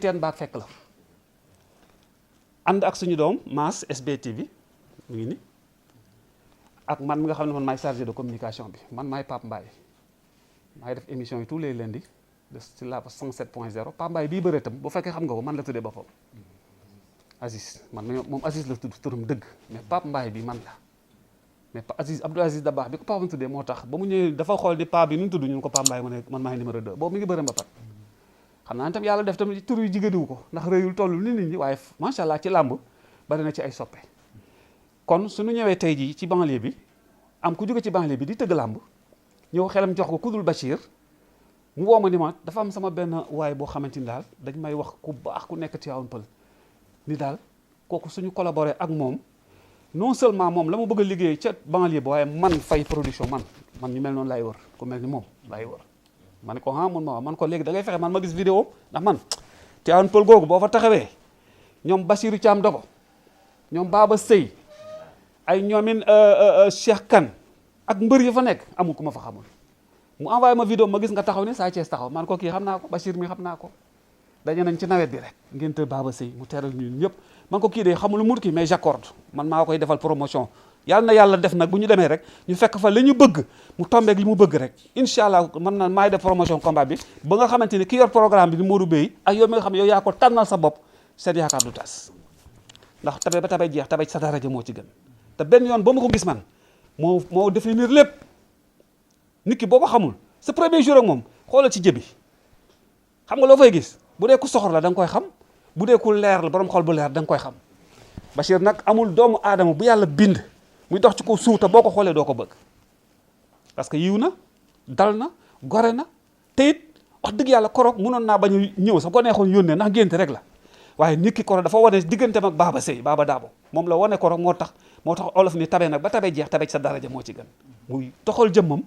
teen baak fekk la ànd ak suñu doom Mass SBTV mu ngi ni ak man mi nga xam ne man maay chargé de communication bi man maay Pape Mbaye maay def émission yi tous les lundis de ci la 107.0 Pape Mbaye bii bëre tam bu fekkee xam nga ko man la tuddee boppam Aziz man moom Aziz la tudd turam dëgg mais Pape Mbaye bi man la mais Abdou Aziz Dabakh bi ko Pape tuddee moo tax ba mu ñëwee dafa xool di Pape bi nu mu tudd ñun ko Pape Mbaye mu ne man maay numéro 2 boobu mi ngi bëre mbapat xam naa tam yàlla def tamit tur yu jigéeniwu ko ndax réyul toll ni nit ñi waaye macha allah ci làmb bari na ci ay soppe kon suñu ñëwee tey jii ci banlieue bi am ku jóge ci banlieue bi di tëgg làmb ñëw xelam jox ko kudul Bachir mu woo ma ni ma dafa am sama benn waay boo xamante ni daal dañ may wax ku baax ku nekk Tivaouane Peulh ni daal kooku suñu collaboré ak moom non seulement moom la ma bëgg a liggéey ca banlieue ba waaye man Faye Production man ñu mel noonu laay wër ku mel ni moom laay wër ma ne ko mun ma wax man ko léegi da ngay fexe man ma gis vidéo ndax man Tivaouane Peulh googu boo fa taxawee ñoom Bassirou Thiam Dogo ñoom Baba Sey ay ñoomin Cheikh Kane ak mbër yi fa nekk amul ku ma fa xamul mu envoyé ma vidéo ma gis nga taxaw ni Sa Thiès taxaw man ko kii xam naa ko Bachir mi xam naa ko daje nañ ci nawet bi rek ngénte Baba Sey mu teral ñun ñëpp man ko kii de xamul mu kii mais j'accorde man maa koy defal promotion yàlla na yàlla def nag bu ñu demee rek ñu fekk fa li ñu bëgg mu tombeeg li mu bëgg rek incha allah man na maay def promotion combat bi ba nga xamante ni ki yor programme bi di Modou Bey ak yow mi nga xam ne yow yaa ko tànnal sa bopp seen yaakaar du tas ndax tabe ba tabe jeex tabe sa daraja moo ci gën te benn yoon ba ma ko gis man moo définir lépp nit ki boo ko xamul sa premier jour ak moom xoolal ci jëbi xam nga loo fay gis bu dee ku soxor la da nga koy xam bu dee ku leer la borom xol bu leer da nga koy xam Bachir nag amul doomu aadama bu yàlla bind muy dox ci ko suuf te boo ko xoolee doo ko bëgg parce que yiw na dal na gore na te it wax dëgg yàlla koroog mënoon naa bañ a ñëw sax ko neexoon yónnee ndax génte rek la waaye nit ki koroog dafa wane digganteem ak Baba Sey Baba Dabo moom la wane koroog moo tax olof ni tabe nag ba tabe jeex tabe sa daraja moo ci gën muy toxal jëmmam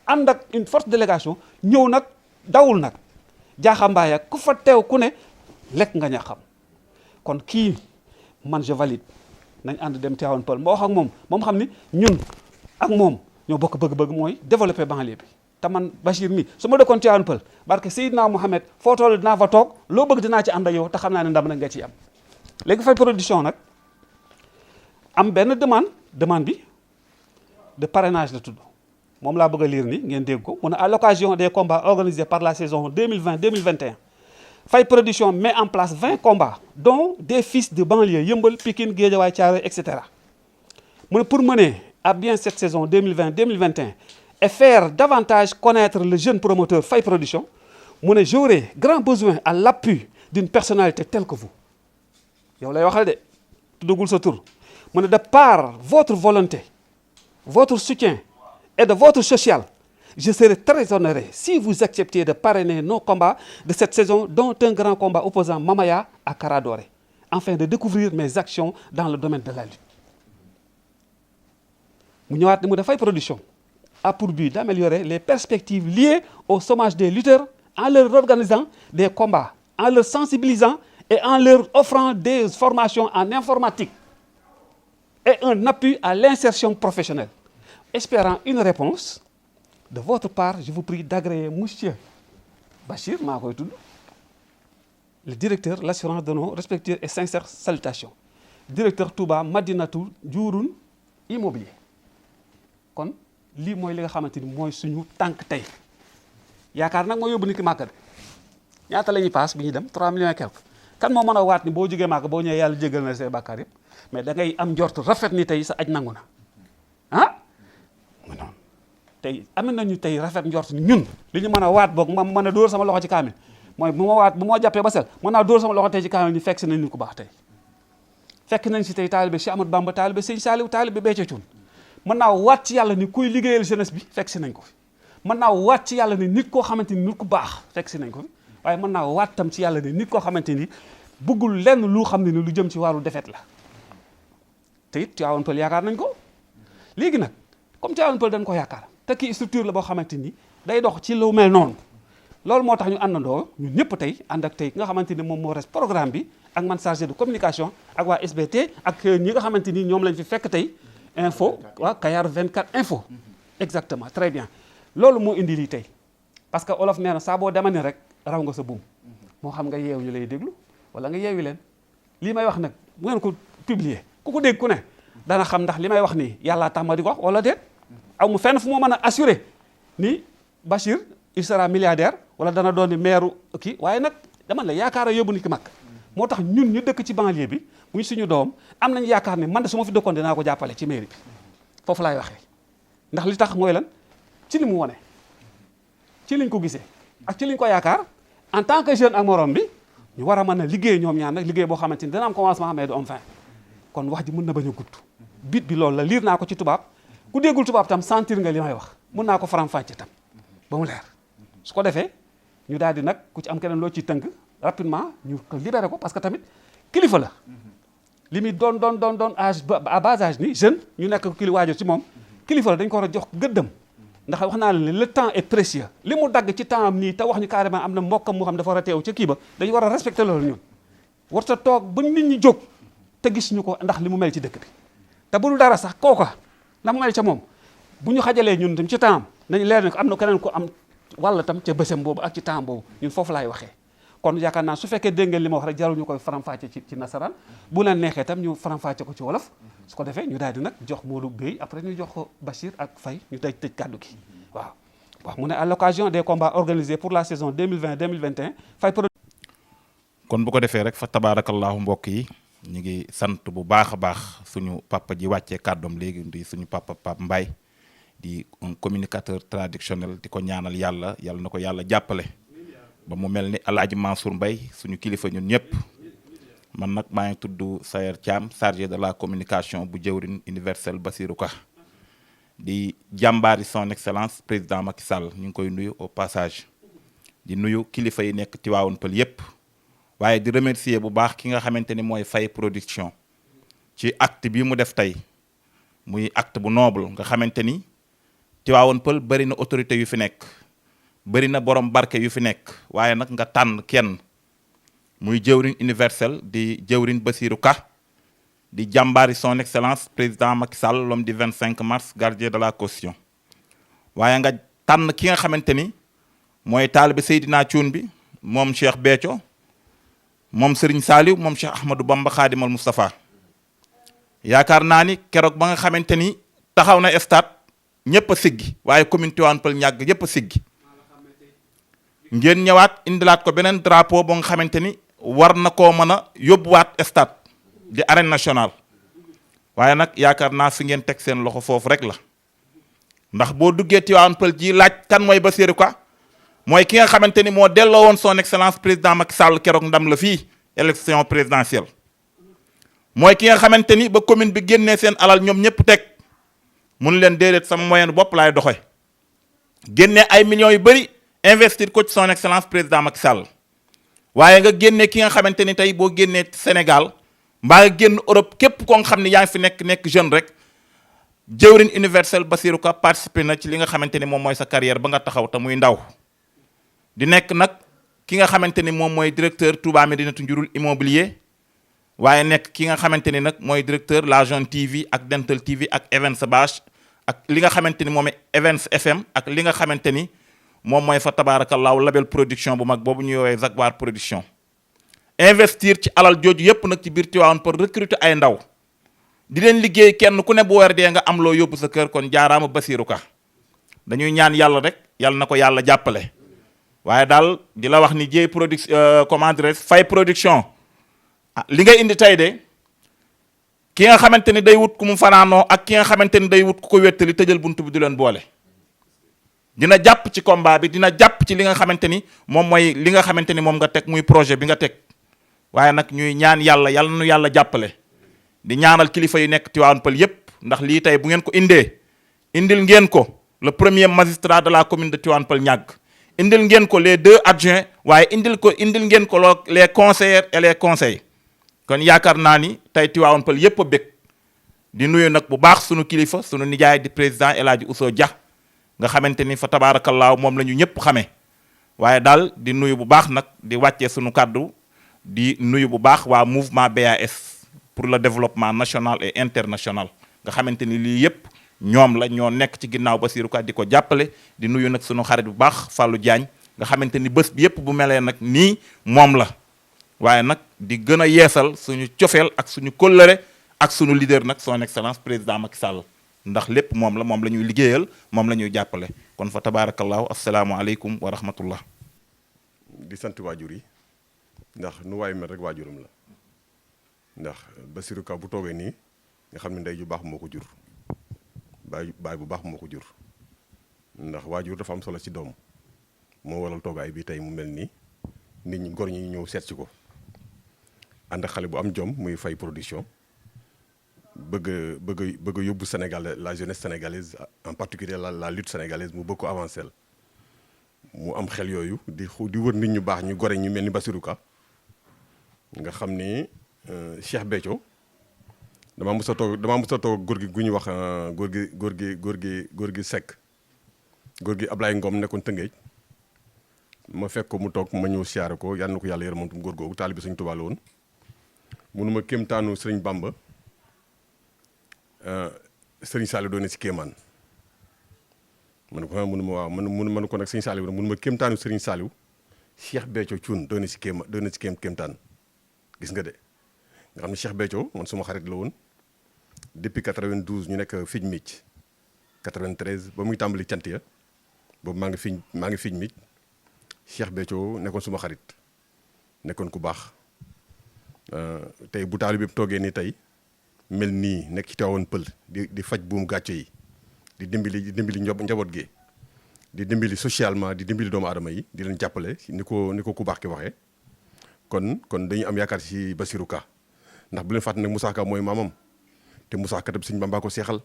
ànd ak une forte délégation ñëw nag dawul nag jaaxambaay ak ku fa teew ku ne lekk nga ña xam kon kii man je valide nañ ànd dem Tivaouane Peulh moo wax ak moom xam ni ñun ak moom ñoo bokk bëgg-bëgg mooy développer banlieue bi te man Bachir mi su ma dëkkoon Tivaouane Peulh barke Seydina Mohamed foo toll dinaa fa toog loo bëgg dinaa ci ànd ak yow te xam naa ne ndam nag nga ciy am léegi Faye Production nag am benn demande bi de parrainage la tudd moom laa bëgg a lire ni ngeen dégg ko mu ne à l'occasion des combats organisés par la saison 2020-2021 Faye Production met en place 20 combats dont des fils de banlieue Yeumbeul, Pikine, Guédiawaye, Thiaroye, etc. mu ne pour mener à bien cette saison 2020-2021 et faire davantage connaître le jeune promoteur Faye Production mu ne j'aurai grand besoin à l'appui d'une personnalité telle que vous yow lay waxal de tuddagul sa tur mu ne de par votre volonté votre soutien et de votre social je serai très honoré si vous acceptiez de parrainer nos combats de cette saison dont un grand combat opposant Mamaya à Kara Doré afin de découvrir mes actions dans le domaine de la lutte mu ñëwaat ni mu def Faye Production a pour but d'améliorer les perspectives liées au chômage des lutteurs en leur organisant des combats en leur sensibilisant et en leur offrant des formations en informatique et un appui à l'insertion professionnelle. Espérant une réponse de votre part, je vous prie d'agréer monsieur Bachir maa koy tudd le directeur l'assurance de nos respectueuses et sincères salutations directeur Touba Madinatou Diourun immobilier kon lii mooy li nga xamante ni mooy suñu tànk tey yaakaar nag moo yóbbu nit ki màkk de ñaata la ñuy paas bi ñuy dem 3 millions et quelque kan moo mën a waat ni boo jógee màkk boo ñëwee yàlla jégal na say bàkkaar yëpp mais da ngay am njort rafet ni tey sa aj nangu na ah mu noonu tey am nañu tey rafet njort ni ñun li ñu mën a waat boog ma mën a dóor sama loxo ci kaamil mooy bu ma jàppee ba sel mën naa dóor sama loxo tey ci kaamil ñu fekk si nañ ni ku baax tey fekk nañ si tey taalibe Cheikh Ahmadou Bamba taalibe Sëñ Saliou taalibe Béthio Thioune mën naa waat ci yàlla ni kuy liggéeyal jeunesse bi fekk si nañ ko fi mën naa waat ci yàlla ni nit koo xamante ni nit ku baax fekk si nañ ko fi waaye mën naa waat tam ci yàlla ni nit koo xamante ni bëggul lenn lu xam ne ni lu jëm ci wàllu defet la te it Tivaouane Peulh yaakaar nañ ko léegi nag comme Tivaouane Peulh dañ ko yaakaar te kii structure la boo xamante ni day dox ci lu mel noonu loolu moo tax ñu àndandoo ñun ñëpp tey ànd ak tey nga xamante ni moom moo res programme bi ak man chargé de communication ak waa SBT ak ñi nga xamante ni ñoom lañ fi fekk tey info waa Kayar 24 info exactement très bien loolu moo indi lii tey parce que olof nee na saa boo demee rek raw nga sa buum moo xam nga yeew ñu lay déglu wala nga yeewi leen lii may wax nag bu ngeen ko publier ku ko dégg ku ne dana xam ndax li may wax nii yàllaa tax ma di ko wax wala déet aw mu fenn fu ma mën a assurer ni Bachir il sera milliardaire wala dana doon ni maire kii waaye nag dama la yaakaar a yóbbu nit ki mag moo tax ñun ñu dëkk ci banlieue bi muy suñu doom am nañu yaakaar ne man de su ma fi dëkkoon dinaa ko jàppale ci mairie bi foofu laay waxee ndax li tax mooy lan ci li mu wone ci liñ ko gisee ak ci liñ ko yaakaar en tant que jeune ak morom bi ñu war a mën a liggéey ñoom ñaar nag liggéey boo xamante ni dana am commencement mais du am fin kon wax ji mën na bañ a gudd bit bi loolu la liir naa ko ci tubaab ku déggul tubaab tam sentir nga li may wax mën naa ko faram-fàcce tam ba mu leer su ko defee ñu daal di nag ku ci am keneen loo ciy tënk rapidement ñu libéré ko parce que tamit kilifa la li muy doon âge à bas âge ni jeune ñu nekk kili waajur ci moom kilifa la dañ ko war a jox gëddam ndax wax naa la le temps est précieux li mu dagg ci temps am nii te wax ñu carrément am na mbokkam moo xam dafa war a teew ca kii ba dañu war a respecter loolu ñun war ta toog ba nit ñi jóg te gis ñu ko ndax li mu mel ci dëkk bi te bu dul dara sax kooka na mu mel ca moom bu ñu xajalee ñun tam ci temps am nañu leer ne ko am na keneen ko am walla tam ca bësam boobu ak ci temps boobu ñun foofu laay waxee kon yaakaar naa su fekkee dégg ngeen li ma wax rek jarul ñu koy faram-fàcce ci nasaraan bu leen neexee tam ñu faram-fàcce ko ci wolof su ko defee ñu daal di nag jox Modou Bey après ñu jox ko Bachir ak Faye ñu day tëj kàddu gi waaw mu ne à l'occasion des combats organisés pour la saison 2020-2021 Faye kon bu ko defee rek fa tabaarakallaahu mbokk yi ñu ngi sant bu baax a baax suñu papa ji wàccee kàddoom léegi di suñu papa Pape Mbaye di un communicateur traditionnel di ko ñaanal yàlla na ko yàlla jàppale ba mu mel ni Alaaji Mansour Mbaye suñu kilifa ñun ñëpp man nag maa ngi tudd Sayer Thiam chargé de la communication bu jëwrin universel Bassirou Ka di jàmbaari son excellence président Macky Sall ñu ngi koy nuyu au passage di nuyu kilifa yi nekk Tivaouane Peulh yëpp waaye di remercier bu baax ki nga xamante ni mooy Faye production ci acte bi mu def tey muy acte bu noble nga xamante ni Tivaouane Peulh bëri na autorité yu fi nekk bëri na borom barke yu fi nekk waaye nag nga tànn kenn muy jëwriñ universel di jëwriñ Bassirou Ka di jàmbaari son excellence président Macky Sall l'homme du 25 mars gardien de la caution waaye nga tànn ki nga xamante ni mooy taalibe Seydina Thioune bi moom Cheikh Béthio moom Serigne Saliou moom Cheikh Ahmadou Bamba Khadimal Moustapha yaakaar naa ni keroog ba nga xamante ni taxaw na stade ñëpp a siggi waaye commune Tivaouane Peulh ñàgg ñëpp a siggi ngeen ñëwaat indilaat ko beneen drapeau ba nga xamante ni war na koo mën a yóbbuwaat stade di arène nationale waaye nag yaakaar naa fi ngeen teg seen loxo foofu rek la ndax boo duggee Tivaouane Peulh ji laaj kan mooy Bassirou Ka mooy ki nga xamante ni moo delloo woon son excellence président Macky Sall keroog ndam la fii élection présidentielle mooy ki nga xamante ni ba commune bi génnee seen alal ñoom ñëpp teg mun leen déedéet sama moyen bopp laay doxe génnee ay millions yu bëri investir ko ci son excellence président Macky Sall waaye nga génnee ki nga xamante ni tey boo génnee Sénégal mbaa nga génn Europe képp koo nga xam ne yaa ngi fi nekk jeune rek jëwriñ universel Bassirou Ka participé na ci li nga xamante ni moom mooy sa carrière ba nga taxaw te muy ndaw di nekk nag ki nga xamante ni moom mooy directeur Touba Médinatoul Njurul immobilier waaye nekk ki nga xamante ni nag mooy directeur La Jeune TV ak Dental TV ak Events Bash ak li nga xamante ni moom Events FM ak li nga xamante ni moom mooy fa tabaarakallaahu label production bu mag boobu ñu woowee Jaguar production investir ci alal jooju yépp nag ci biir Tivaouane pour recruter ay ndaw di leen liggéey kenn ku ne bu weer dee nga am loo yóbbu sa kër kon jaaraama Bassirou Ka dañuy ñaan yàlla rek yàlla na ko yàlla jàppale waaye daal di la wax ni jéey comment dirais Faye production li nga indi tey de ki nga xamante ni day wut ku mu fanaanoo ak ki nga xamante ni day wut ku ko wéttali tëjal buntu bi du leen boole dina jàpp ci combat bi dina jàpp ci li nga xamante ni moom mooy li nga xamante ni moom nga teg muy projet bi nga teg waaye nag ñuy ñaan yàlla nu yàlla jàppale di ñaanal kilifa yi nekk Tivaouane Peulh yépp ndax lii tey bu ngeen ko indil ngeen ko le premier magistrat de la commune de Tivaouane Peulh ñàgg indil ngeen ko les 2 adjoints waaye indil ngeen ko les conseillers et les conseils kon yaakaar naa ni tey Tivaouane Peulh yépp a bég di nuyu nag bu baax sunu kilifa sunu nijaay di président El Hadji Ousso Dia nga xamante ni fa tabaarakallaahu moom la ñu ñëpp xamee waaye daal di nuyu bu baax nag di wàccee sunu kàddu di nuyu bu baax waa mouvement BAS pour le développement national et international nga xamante ni lii yëpp ñoom la ñoo nekk ci ginnaaw Bassirou Ka di ko jàppale di nuyu nag sunu xarit bu baax Fallou Diagne nga xamante ni bés bi yëpp bu melee nag nii moom la waaye nag di gën a yeesal suñu cofeel ak suñu kóllëre ak suñu leader nag son excellence président Macky Sall ndax lépp moom la ñuy liggéeyal moom la ñuy jàppale kon fa tabaarakallaahu asalaamualeykum wa rahmatullah. di sant waajur yi ndax nu waay mel rek waajuram la ndax Bassirou Ka bu toogee nii nga xam ne ndey ju baax moo ko jur baay bu baax moo ko jur ndax waajur dafa am solo ci doom moo waral toogaay bi tey mu mel nii nit ñi gor ñi ñëw seet si ko ànd xale bu am jom muy Faye Production bëgg a yóbbu Sénégal la jeunesse sénégalaise en particulier la lutte sénégalaise mu bëgg ko avancer mu am xel yooyu di wër nit ñu baax ñu gore ñu mel ni Bassirou Ka nga xam ni Cheikh Béthio damaa mës a toog góor gi gu ñuy wax góor gi Seck góor gi Ablaye Ngom nekkoon Tëngéej ma fekk ko mu toog ma ñëw siyaare ko yal na ko yàlla yërëm moom tam góor googu taalibe Sëñ Tuubaa la woon munuma kéemtaanu Sëriñ Bamba Sëriñ Saliou doon na si kéemaan man ko munuma waaw man ko nag Sëriñ Saliou munuma kéemtaanu Sëriñ Saliou Cheikh Béthio Thioune doon na si kéemtaan gis nga de nga xam ne Cheikh Béthio man suma xarit la woon depuis 92 ñu nekk Fij Micc 93 ba muy tàmbali cant ya boobu maa ngi Fij Micc Cheikh Béthio nekkoon suma xarit nekkoon ku baax tey bu taalibe bi toogee nii tey mel nii nekk ci Tivaouane Peulh di faj buum gàcce yi di dimbali njaboot gi di dimbali socialement di dimbali doomu aadama yi di leen jàppale ni ko ku baax ki waxee kon dañu am yaakaar ci Bassirou Ka ndax bu leen fàtte nag Moussa Ka mooy maamam te Moussa Ka tam Sëñ Bamba ko seexal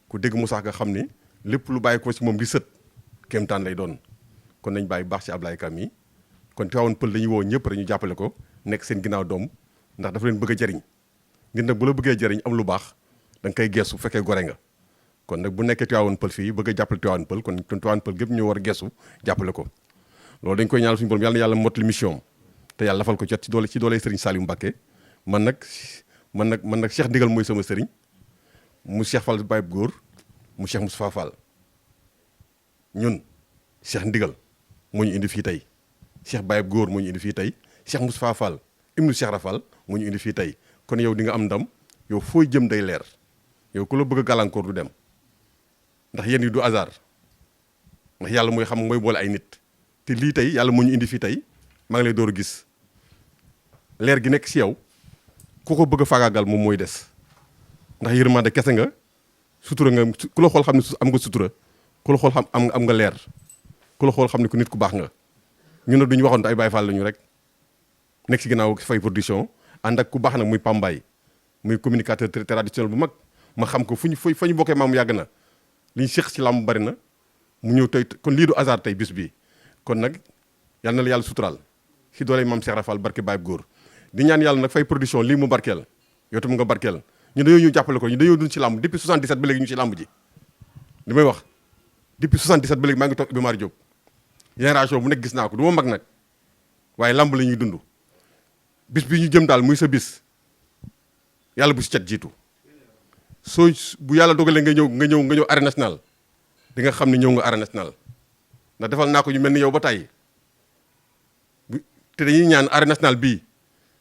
ku dégg Moussa Ka xam ni lépp lu bàyyi ko ci moom di sët kéemtaan lay doon kon nañ bàyyi baax ci Ablaye Ka mi kon Tivaouane Peulh dañuy woo ñëpp rek ñu jàppale ko nekk seen ginnaaw doom ndax dafa leen bëgg a jëriñ nit nag bu la bëggee jëriñ am lu baax da nga koy geesu bu fekkee gore nga kon nag bu nekkee Tivaouane Peulh fii bëgg a jàppale Tivaouane Peulh kon Tivaouane Peulh gépp ñu war a geesu jàppale ko loolu dañ koy ñaanal suñu borom yàlla na yàlla mottali mission te yàlla dafal ko jot ci doole Serigne Saliou Mbacké man nag Cheikh Ndigal mooy sama sëriñ mu Cheikh Fall Baye Góor mu Cheikh Moustapha Fall ñun Cheikh Ndigal moo ñu indi fii tey Cheikh Baye Góor moo ñu indi fii tey Cheikh Moustapha Fall ibnu Cheikh Rafal moo ñu indi fii tey kon yow di nga am ndam yow fooy jëm day leer yow ku la bëgg a gàllankoor du dem ndax yéen yi du hasard ndax yàlla mooy xam mooy boole ay nit te lii tey yàlla moo ñu indi fii tey maa ngi lay door a gis leer gi nekk si yow ku ko bëgg a faagaagal moom mooy des ndax yërmande kese nga sutura nga ku la xool xam ne am nga sutura ku la xool xam am nga leer ku la xool xam ne ku nit ku baax nga ñun nag duñu waxoon ay Baay Faal lañu rek nekk si ginnaaw Faye Production ànd ak ku baax nag muy Pambaay muy communicateur traditionnel bu mag ma xam ko fa ñu bokkee maam yàgg na li ñu séq ci làmb bari na mu ñëw tey kon lii du hasard tey bis bi kon nag yal na la yàlla suturaal si doole maam Cheikh Rafal barke Baye Góor di ñaan yàlla nag Faye Production lii mu barkeel yow tam nga barkeel ñu dañoo ñu jàppale ko ñu dañoo dund ci làmb depuis 77 ba léegi ñu ci làmb ji li may wax depuis 77 ba léegi maa ngi toog Iba Mar Diop génération bu nekk gis naa ko du ma mag nag waaye làmb la ñuy dund bis bi ñu jëm daal muy sa bis yàlla bu si cat jiitu soo bu yàlla dogalee nga ñëw arène nationale di nga xam ne ñëw nga arène nationale ndax defal naa ko ñu mel ni yow ba tàyyi te dañuy ñaan arène nationale bii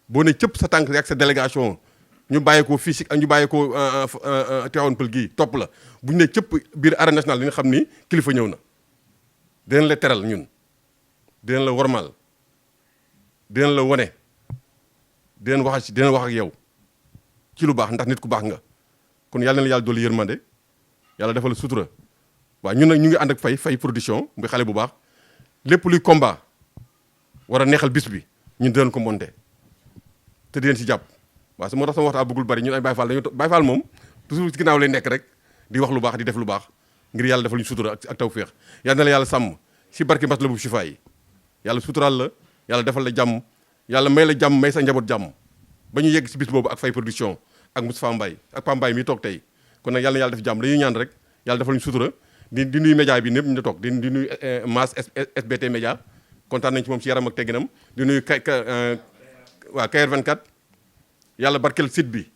boo ne cëpp sa tànk ak sa délégation ñu bàyyi ko fii si ñu bàyyi ko Tivaouane Peulh gii topp la bu ñu ne cëpp biir arène nationale di nga xam ni kilifa ñëw na dinañ la teral ñun dinañ la wormaal dinañ la wone dinañ wax ak yow ci lu baax ndax nit ku baax nga kon yàlla na la yàlla dolli yërmande yàlla defal la sutura waaw ñun nag ñu ngi ànd ak Faye Production muy xale bu baax lépp luy combat war a neexal bis bi ñun dinañ ko monté te di leen si jàpp waaw su moo tax sama waxtaan bëggul bari ñun ay Baye Fall Baye Fall moom toujours ci ginnaaw lay nekk rek di wax lu baax di def lu baax ngir yàlla defal ñu sutura ak tawféex yàlla na la yàlla sàmm si barki mbas la bu sifa yi yàlla suturaal la yàlla defal la jàmm yàlla may la jàmm may sa njaboot jàmm ba ñu yegg si bis boobu ak Faye Production ak Moustapha Mbaye ak Pam Mbaye mi toog tey kon nag yàlla na yàlla def jàmm dañuy ñaan rek yàlla defal ñu sutura di nuyu média bi ñëpp ñu toog di nuyu Mass SBT média kontaan nañ ci moom si yaram ak tegginam di nuyu waa KR 24 yàlla barkeel site bi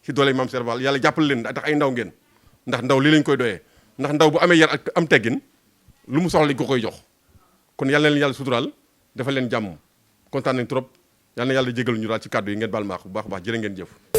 si doole Mame Cheikh Fall yàlla jàppale leen tax ay ndaw ngeen ndax ndaw lii lañ koy doyee ndax ndaw bu amee yar ak am teggin lu mu soxla lañ ko koy jox kon yàlla na leen yàlla suturaal dafa leen jàmm kontaan nañ trop yàlla na yàlla jégal ñu daal ci kàddu yi ngeen baal maax bu baax a baax jërë ngeen jëf